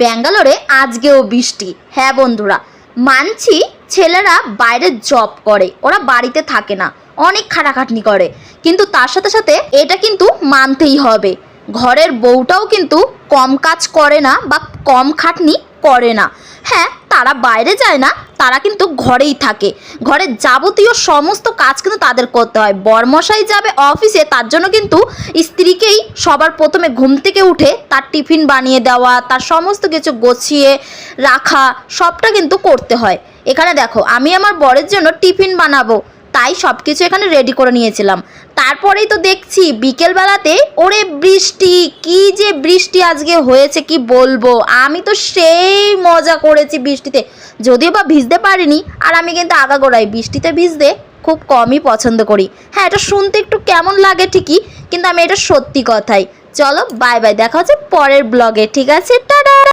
ব্যাঙ্গালোরে আজকেও বৃষ্টি। হ্যাঁ বন্ধুরা, মানছি ছেলেরা বাইরে জব করে, ওরা বাড়িতে থাকে না, অনেক খাটাখাটনি করে, কিন্তু তার সাথে সাথে এটা কিন্তু মানতেই হবে, ঘরের বউটাও কিন্তু কম কাজ করে না বা কম খাটনি করে না। হ্যাঁ, তারা বাইরে যায় না, তারা কিন্তু ঘরেই থাকে, ঘরের যাবতীয় সমস্ত কাজ কিন্তু তাদের করতে হয়। বরমশাই যাবে অফিসে, তার জন্য কিন্তু স্ত্রীকেই সবার প্রথমে ঘুম থেকে উঠে তার টিফিন বানিয়ে দেওয়া, তার সমস্ত কিছু গুছিয়ে রাখা, সবটা কিন্তু করতে হয়। এখানে দেখো, আমি আমার বরের জন্য টিফিন বানাবো, তাই সব কিছু এখানে রেডি করে নিয়েছিলাম। তারপরেই তো দেখছি বিকেলবেলাতে ওরে বৃষ্টি, কি যে বৃষ্টি আজকে হয়েছে কি বলবো। আমি তো সেই মজা করেছি বৃষ্টিতে, যদিও বা ভিজতে পারিনি। আর আমি কিন্তু আগাগোড়াই বৃষ্টিতে ভিজতে খুব কমই পছন্দ করি। হ্যাঁ, এটা শুনতে একটু কেমন লাগে ঠিকই, কিন্তু আমি এটা সত্যি কথাই। চলো বাই বাই, দেখা হচ্ছে পরের ব্লগে, ঠিক আছে, টাটা।